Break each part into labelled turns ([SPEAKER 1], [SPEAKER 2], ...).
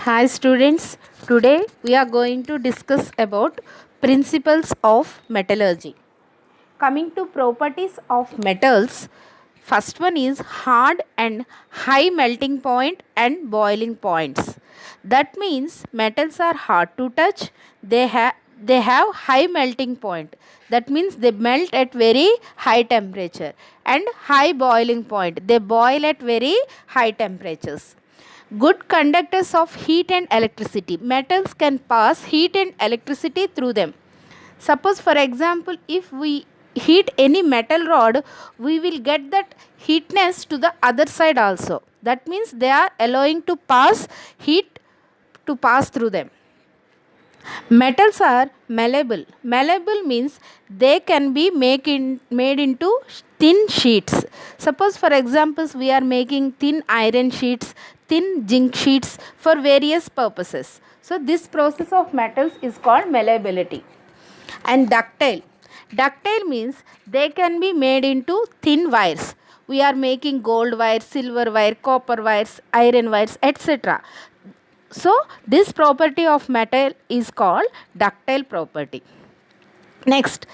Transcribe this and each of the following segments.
[SPEAKER 1] Hi students, today we are going to discuss about principles of metallurgy. Coming to properties of metals, first one is hard and high melting point and boiling points. That means metals are hard to touch, they have high melting point. That means they melt at very high temperature, and high boiling point. They boil at very high temperatures. Good conductors of heat and electricity. Metals can pass heat and electricity through them. Suppose, for example, if we heat any metal rod, we will get that heatness to the other side also. That means they are allowing to pass heat to pass through them. Metals are malleable. Malleable means they can be made into thin sheets. Suppose, for examples, we are making thin iron sheets, thin zinc sheets for various purposes. So, this process of metals is called malleability. And ductile. Ductile means they can be made into thin wires. We are making gold wire, silver wire, copper wires, iron wires, etc. So, this property of metal is called ductile property. Next,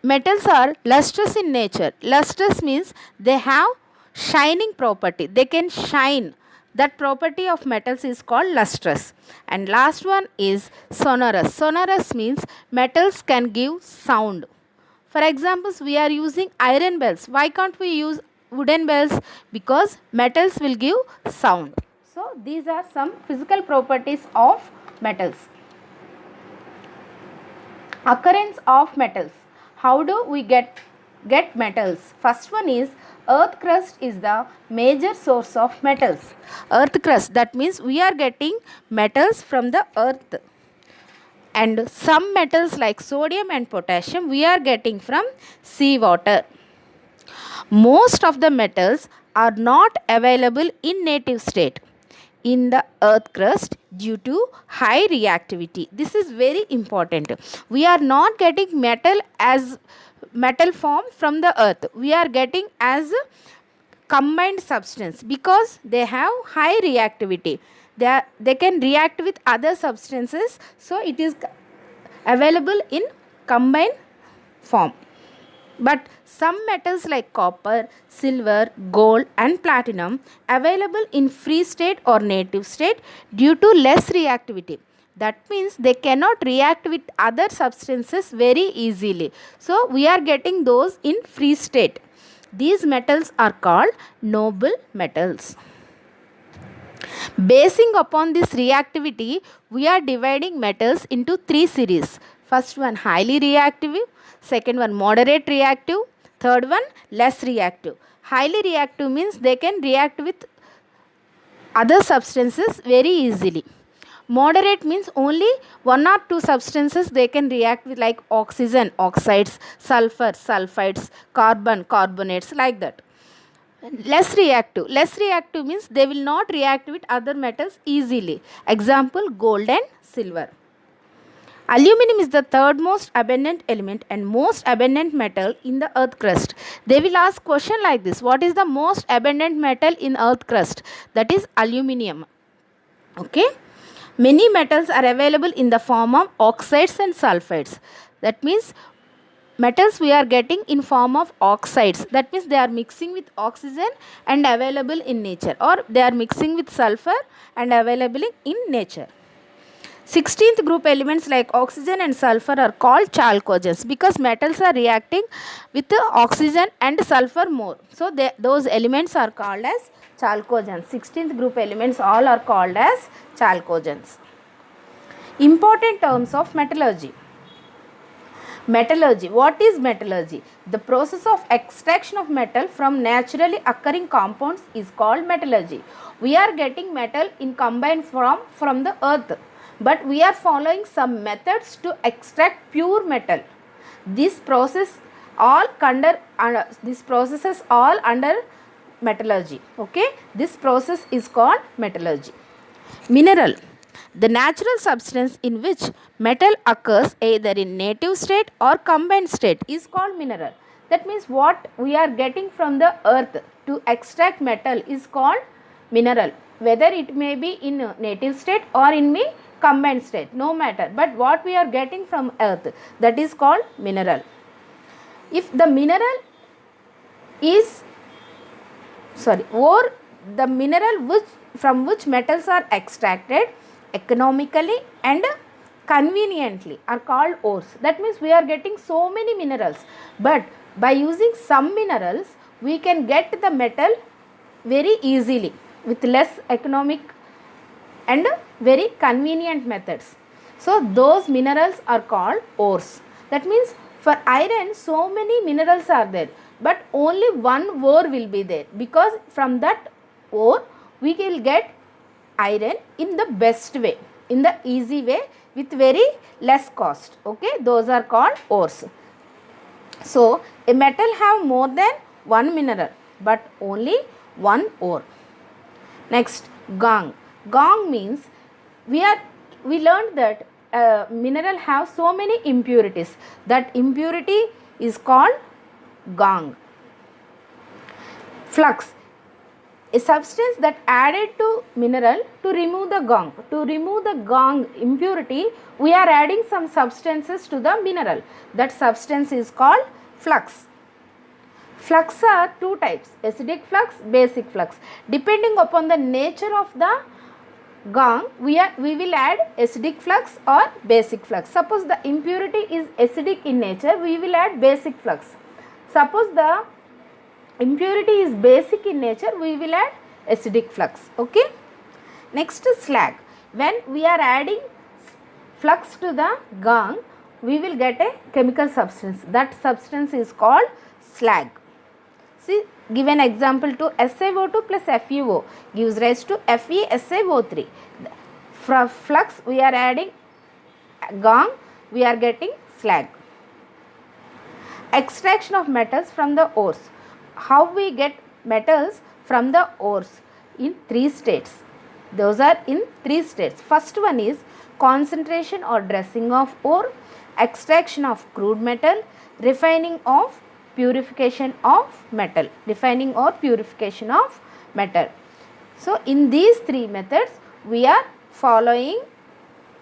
[SPEAKER 1] metals are lustrous in nature. Lustrous means they have shining property. They can shine. That property of metals is called lustrous. And last one is sonorous. Sonorous means metals can give sound. For examples, we are using iron bells. Why can't we use wooden bells? Because metals will give sound. So, these are some physical properties of metals. Occurrence of metals. How do we get metals? First one is earth crust is the major source of metals. Earth crust, that means we are getting metals from the earth. And some metals like sodium and potassium we are getting from seawater. Most of the metals are not available in native state in the earth crust due to high reactivity. This is very important. We are not getting metal as metal form from the earth. We are getting as combined substance because they have high reactivity. They can react with other substances, so it is available in combined form. But some metals like copper, silver, gold and platinum available in free state or native state due to less reactivity. That means they cannot react with other substances very easily. So, we are getting those in free state. These metals are called noble metals. Basing upon this reactivity, we are dividing metals into three series. First one highly reactive, second one moderate reactive, third one less reactive. Highly reactive means they can react with other substances very easily. Moderate means only one or two substances they can react with, like oxygen, oxides, sulfur, sulfides, carbon, carbonates, like that. Less reactive means they will not react with other metals easily. Example, gold and silver. Aluminum is the third most abundant element and most abundant metal in the earth crust. They will ask question like this: what is the most abundant metal in earth crust? That is aluminum. Okay. Many metals are available in the form of oxides and sulfides. That means metals we are getting in form of oxides. That means they are mixing with oxygen and available in nature, or they are mixing with sulfur and available in nature. 16th group elements like oxygen and sulfur are called chalcogens because metals are reacting with the oxygen and sulfur more. So, those elements are called as chalcogens. 16th group elements all are called as chalcogens. Important terms of metallurgy. Metallurgy. What is metallurgy? The process of extraction of metal from naturally occurring compounds is called metallurgy. We are getting metal in combined form from the earth, but we are following some methods to extract pure metal. This process all this processes all under metallurgy. Okay, this process is called metallurgy. Mineral. The natural substance in which metal occurs either in native state or combined state is called mineral. That means what we are getting from the earth to extract metal is called mineral. whether it may be in a native state or in the combined state, no matter, but what we are getting from earth, that is called mineral. If the mineral is or the mineral from which metals are extracted economically and conveniently are called ores. That means we are getting so many minerals, but by using some minerals we can get the metal very easily with less economic and very convenient methods. So those minerals are called ores. That means for iron so many minerals are there, but only one ore will be there, because from that ore we will get iron in the best way, in the easy way, with very less cost. Okay, those are called ores. So a metal have more than one mineral but only one ore. Next, gangue. Gangue means we learned that mineral have so many impurities. That impurity is called gangue. Flux, a substance that added to mineral to remove the gangue. To remove the gangue impurity, we are adding some substances to the mineral. That substance is called flux. Flux are two types, acidic flux, basic flux. Depending upon the nature of the gangue, we will add acidic flux or basic flux. Suppose the impurity is acidic in nature, we will add basic flux. Suppose the impurity is basic in nature, we will add acidic flux. Okay. Next is slag. When we are adding flux to the gangue, we will get a chemical substance. That substance is called slag. See, give an example to SiO2 plus FeO gives rise to FeSiO3. From flux we are adding gangue, we are getting slag. Extraction of metals from the ores. How we get metals from the ores? In three states. Those are in three states. First one is concentration or dressing of ore, extraction of crude metal, refining of purification of metal. Refining or purification of metal. So in these three methods we are following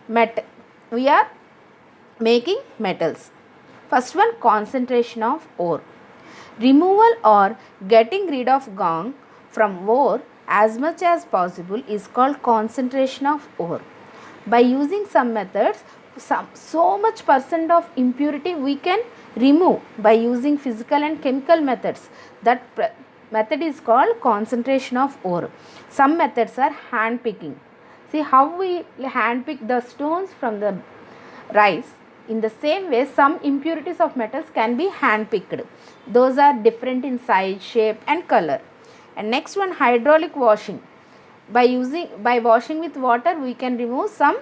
[SPEAKER 1] we are making metals. First one, concentration of ore. Removal or getting rid of gangue from ore as much as possible is called concentration of ore. By using some methods, so much percent of impurity we can remove by using physical and chemical methods. That method is called concentration of ore. Some methods are hand picking. See how we hand pick the stones from the rice. In the same way, some impurities of metals can be hand picked. Those are different in size, shape and color. And next one, hydraulic washing. By washing with water we can remove some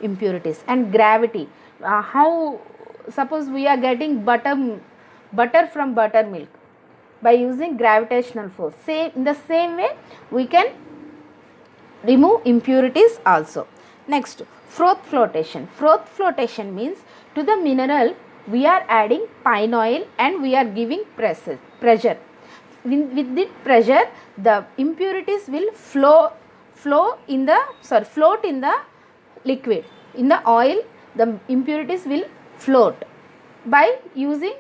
[SPEAKER 1] impurities. And gravity, how suppose we are getting butter from buttermilk, by using gravitational force. In the same way we can remove impurities also. Next, froth flotation. Froth flotation means to the mineral we are adding pine oil and we are giving pressure. With the pressure the impurities will float in the liquid. In the oil the impurities will float. By using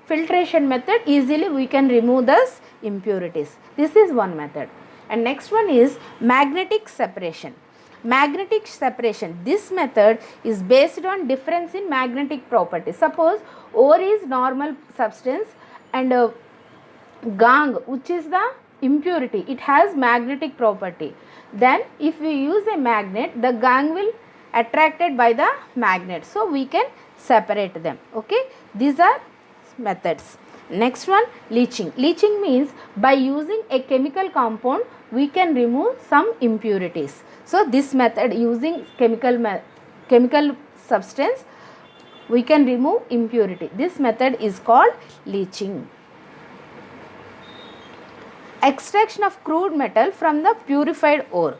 [SPEAKER 1] filtration method easily we can remove those impurities. This is one method. And next one is magnetic separation. Magnetic separation, this method is based on difference in magnetic properties. Suppose ore is normal substance and gangue, which is the impurity, it has magnetic property. Then if we use a magnet, the gangue will attracted by the magnet, so we can separate them. Okay, these are methods. Next one, leaching. Leaching means by using a chemical compound we can remove some impurities. So this method, using chemical substance we can remove impurity. This method is called leaching. Extraction of crude metal from the purified ore.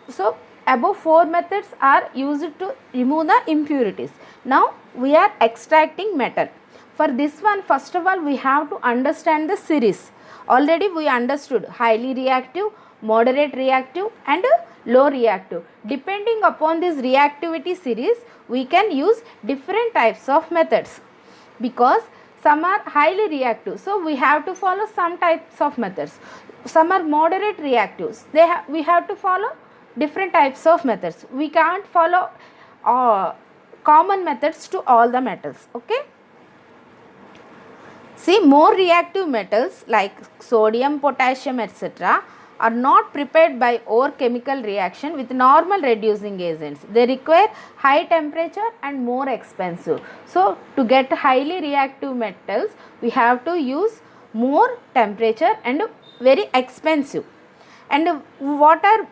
[SPEAKER 1] So above four methods are used to remove the impurities. Now we are extracting metal. For this one, first of all we have to understand the series. Already we understood highly reactive, moderate reactive and low reactive. Depending upon this reactivity series, we can use different types of methods, because some are highly reactive, so we have to follow some types of methods. Some are moderate reactives, we have to follow different types of methods. We can't follow common methods to all the metals. Okay. See, more reactive metals like sodium, potassium, etc. are not prepared by ore chemical reaction with normal reducing agents. They require high temperature and more expensive. So, to get highly reactive metals, we have to use more temperature and very expensive. And what are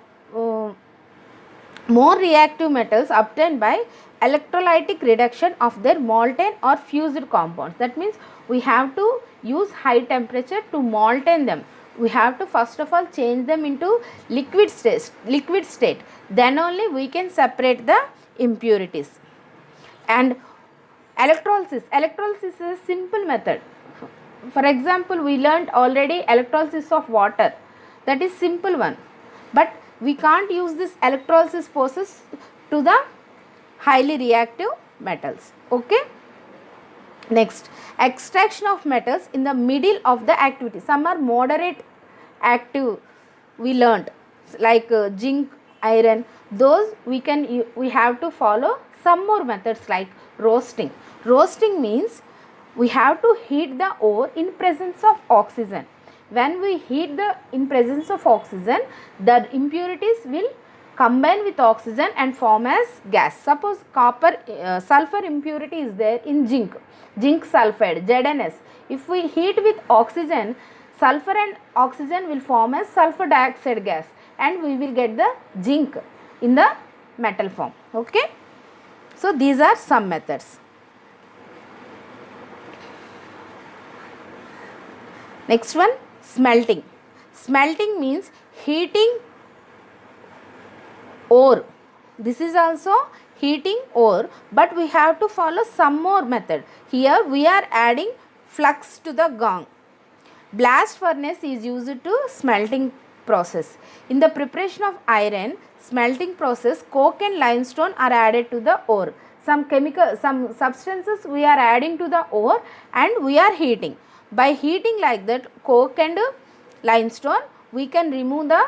[SPEAKER 1] more reactive metals obtained by electrolytic reduction of their molten or fused compounds? That means we have to use high temperature to molten them. We have to first of all change them into liquid state. Then only we can separate the impurities. And electrolysis is a simple method. For example, we learnt already electrolysis of water. That is simple one. But we can't use this electrolysis process to the highly reactive metals. Okay. Next, extraction of metals in the middle of the activity. Some are moderate active, we learnt, like zinc, iron. Those we have to follow some more methods like roasting. Roasting means we have to heat the ore in presence of oxygen. When we heat in presence of oxygen, the impurities will combine with oxygen and form as gas. Suppose sulfur impurity is there in zinc sulfide, ZnS. If we heat with oxygen, sulfur and oxygen will form as sulfur dioxide gas, and we will get the zinc in the metal form. Okay. So, these are some methods. Next one, smelting. Smelting means heating ore. This is also heating ore, but we have to follow some more method. Here we are adding flux to the gong. Blast furnace is used to smelting process. In the preparation of iron smelting process, coke and limestone are added to the ore. Some substances we are adding to the ore and we are heating. By heating like that, coke and limestone, we can remove the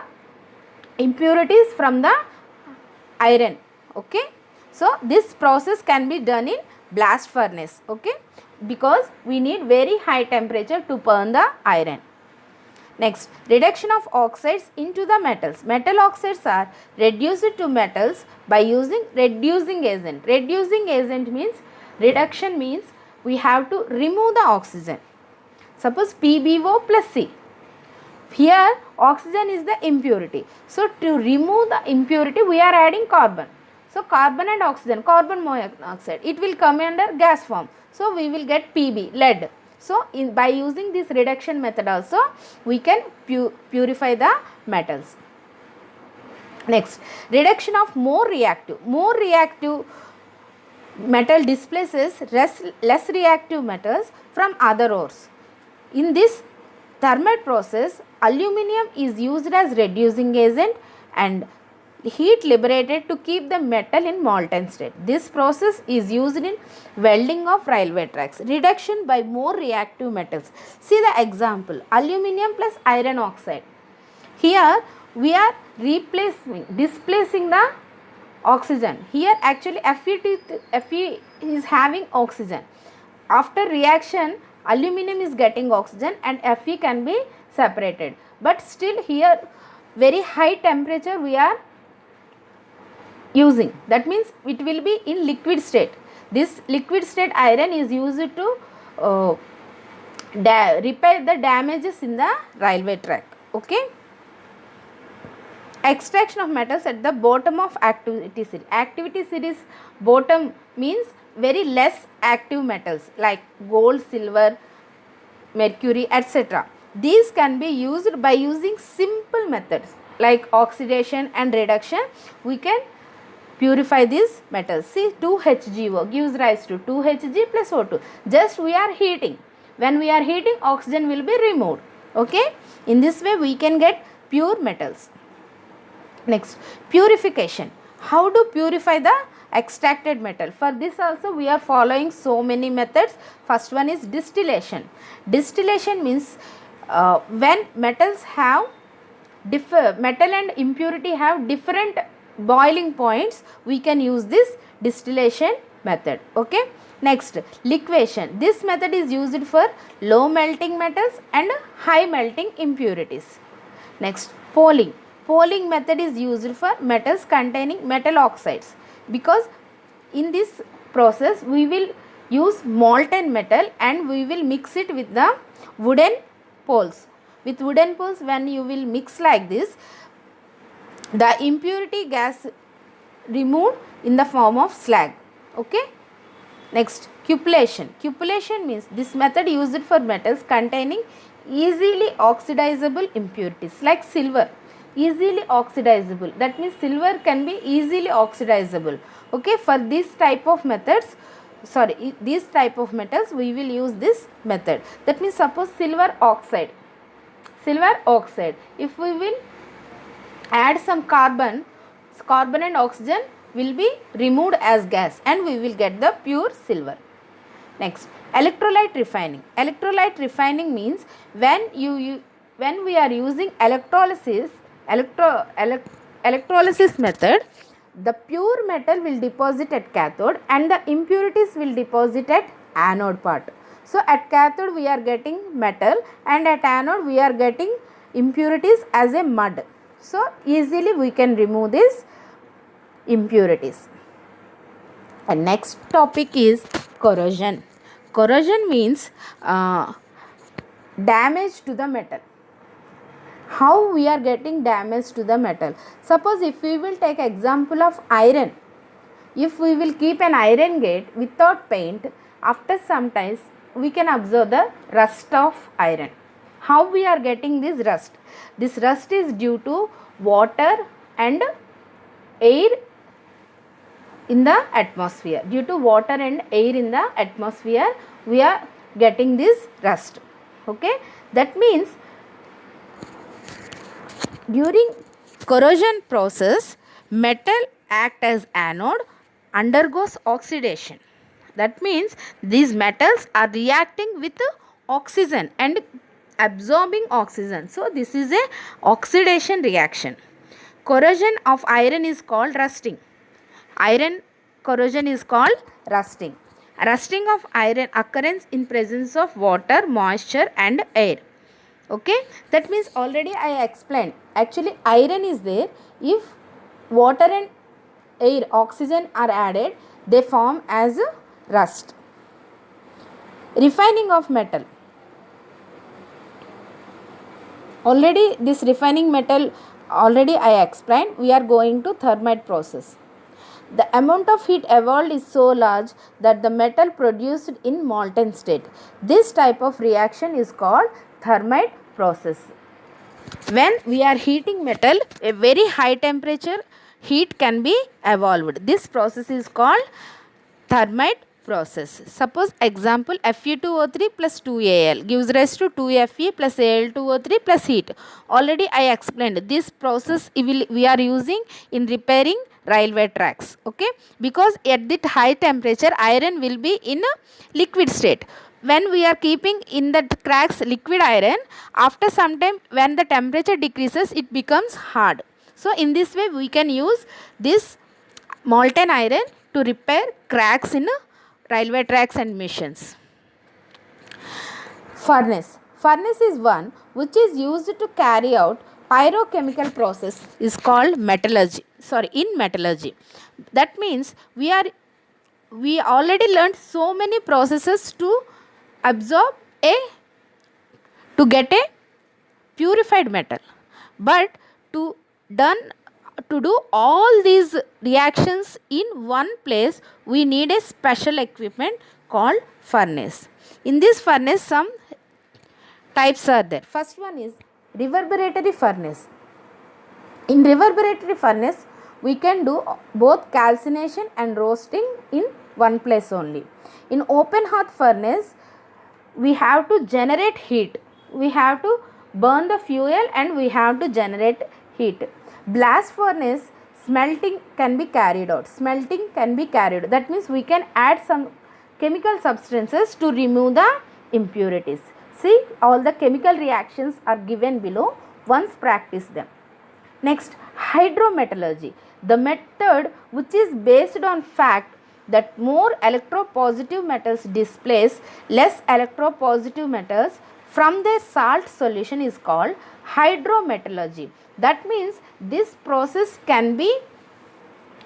[SPEAKER 1] impurities from the iron. Okay. So, this process can be done in blast furnace. Okay. Because we need very high temperature to burn the iron. Next, reduction of oxides into the metals. Metal oxides are reduced to metals by using reducing agent. Reducing agent means, reduction means we have to remove the oxygen. Suppose PbO plus C. Here oxygen is the impurity. So, to remove the impurity we are adding carbon. So, carbon and oxygen, carbon monoxide, it will come under gas form. So, we will get Pb, lead. So, by using this reduction method also, we can purify the metals. Next, reduction of more reactive. More reactive metal displaces less reactive metals from other ores. In this thermal process, aluminum is used as reducing agent and heat liberated to keep the metal in molten state. This process is used in welding of railway tracks. Reduction by more reactive metals. See the example, aluminum plus iron oxide. Here we are displacing the oxygen. Here actually Fe is having oxygen. After reaction, aluminum is getting oxygen and Fe can be separated. But still here very high temperature we are using. That means it will be in liquid state. This liquid state iron is used to repair the damages in the railway track. Okay. Extraction of metals at the bottom of activity series. Activity series bottom means very less active metals like gold, silver, mercury, etc. These can be used by using simple methods like oxidation and reduction. We can purify these metals. See, 2HgO gives rise to 2Hg plus O2. Just we are heating. When we are heating, oxygen will be removed. Okay. In this way we can get pure metals. Next, purification. How to purify the extracted metal? For this also we are following so many methods. First one is distillation. Distillation means when metals have metal and impurity have different boiling points, we can use this distillation method. Okay. Next, liquefaction. This method is used for low melting metals and high melting impurities. Next, polling. Polling method is used for metals containing metal oxides, because in this process we will use molten metal and we will mix it with the wooden poles. With wooden poles, when you will mix like this, the impurity gas removed in the form of slag. Okay. Next, cupellation. Cupellation means this method used for metals containing easily oxidizable impurities like silver. Easily oxidizable, that means silver can be easily oxidizable. Okay, for this type of methods, these type of metals we will use this method. That means suppose silver oxide, if we will add some carbon and oxygen will be removed as gas and we will get the pure silver. Next, electrolyte refining. Electrolyte refining means when we are using electrolysis method, the pure metal will deposit at cathode and the impurities will deposit at anode part. So at cathode we are getting metal and at anode we are getting impurities as a mud. So easily we can remove these impurities. And next topic is corrosion. Corrosion means damage to the metal. How we are getting damage to the metal? Suppose if we will take example of iron, if we will keep an iron gate without paint, after some time we can observe the rust of iron. How we are getting this rust? This rust is due to water and air in the atmosphere. Due to water and air in the atmosphere, we are getting this rust. Okay, that means during corrosion process, metal act as anode, undergoes oxidation. That means these metals are reacting with oxygen and absorbing oxygen. So this is a oxidation reaction. Corrosion of iron is called rusting. Iron corrosion is called rusting. Rusting of iron occurs in presence of water, moisture and air. Okay, that means already I explained. Actually iron is there. If water and air, oxygen are added, they form as rust. Refining of metal. Already this refining metal already I explained. We are going to thermite process. The amount of heat evolved is so large that the metal produced in molten state. This type of reaction is called thermite process. When we are heating metal, a very high temperature heat can be evolved. This process is called thermite process. Suppose example, Fe2O3 plus 2Al gives rise to 2Fe plus Al2O3 plus heat. Already I explained this process we are using in repairing railway tracks. Okay, because at that high temperature iron will be in a liquid state. When we are keeping in the cracks liquid iron, after some time when the temperature decreases, it becomes hard. So in this way we can use this molten iron to repair cracks in railway tracks and machines. Furnace. Furnace is one which is used to carry out pyrochemical process is called metallurgy. In metallurgy. That means we already learned so many processes to get a purified metal. But to do all these reactions in one place, we need a special equipment called furnace. In this furnace, some types are there. First one is reverberatory furnace. In reverberatory furnace, we can do both calcination and roasting in one place only. In open hearth furnace, we have to generate heat. We have to burn the fuel and we have to generate heat. Blast furnace, smelting can be carried out. Smelting can be carried out. That means we can add some chemical substances to remove the impurities. See, all the chemical reactions are given below. Once practice them. Next, hydrometallurgy, the method which is based on fact that more electropositive metals displace less electropositive metals from their salt solution is called hydrometallurgy. That means this process can be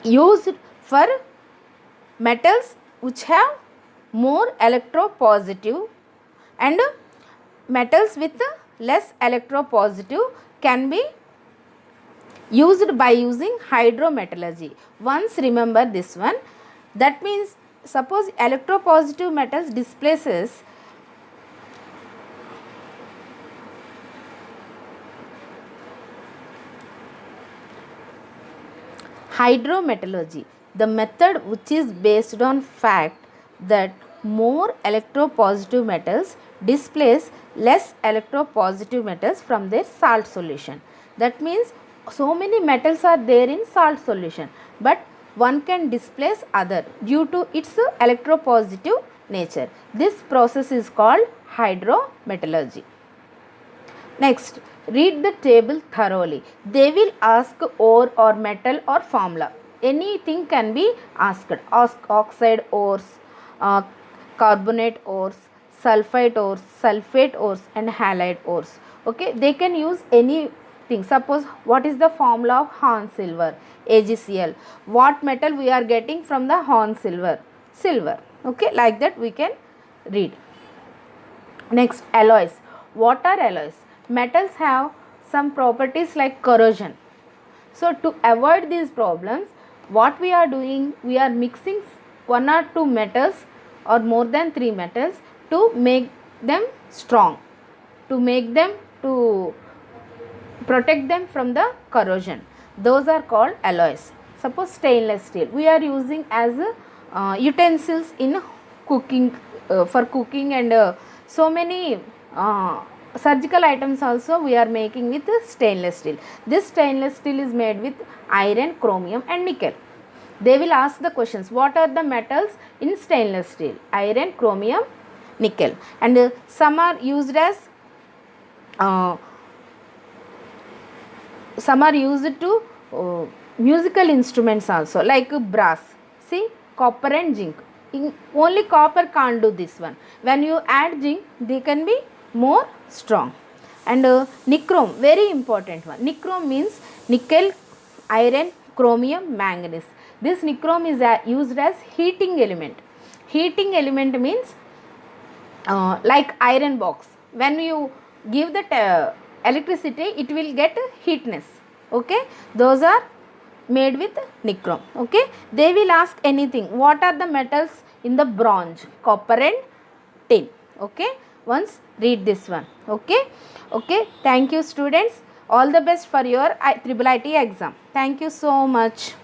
[SPEAKER 1] used for metals which have more electropositive, and metals with less electropositive can be used by using hydrometallurgy. Once remember this one. That means suppose electropositive metals displaces hydrometallurgy, the method which is based on fact that more electropositive metals displace less electropositive metals from their salt solution. That means so many metals are there in salt solution, but one can displace other due to its electropositive nature. This process is called hydrometallurgy. Next, read the table thoroughly. They will ask ore or metal or formula. Anything can be asked. Ask oxide ores, carbonate ores, sulfite ores, sulfate ores and halide ores. Okay, they can use anything. Suppose what is the formula of Horn silver? AgCl. What metal we are getting from the Horn silver? Silver. Okay, like that we can read. Next, alloys. What are alloys? Metals have some properties like corrosion. So to avoid these problems, what we are doing, we are mixing one or two metals or more than 3 metals to make them strong, to protect them from the corrosion. Those are called alloys. Suppose stainless steel, we are using as utensils in cooking, for cooking, and so many surgical items also we are making with stainless steel. This stainless steel is made with iron, chromium and nickel. They will ask the questions, what are the metals in stainless steel? Iron, chromium, nickel. And some are used as to musical instruments also, like brass. See, copper and zinc. Only copper can't do this one. When you add zinc, they can be more strong. And nichrome, very important one. Nichrome means nickel, iron, chromium, manganese. This nichrome is used as heating element. Heating element means like iron box. When you give the electricity, it will get heatness. Okay, those are made with nichrome. Okay, they will ask anything. What are the metals in the bronze? Copper and tin. Okay, once read this one. Okay, thank you students. All the best for your IIIT exam. Thank you so much.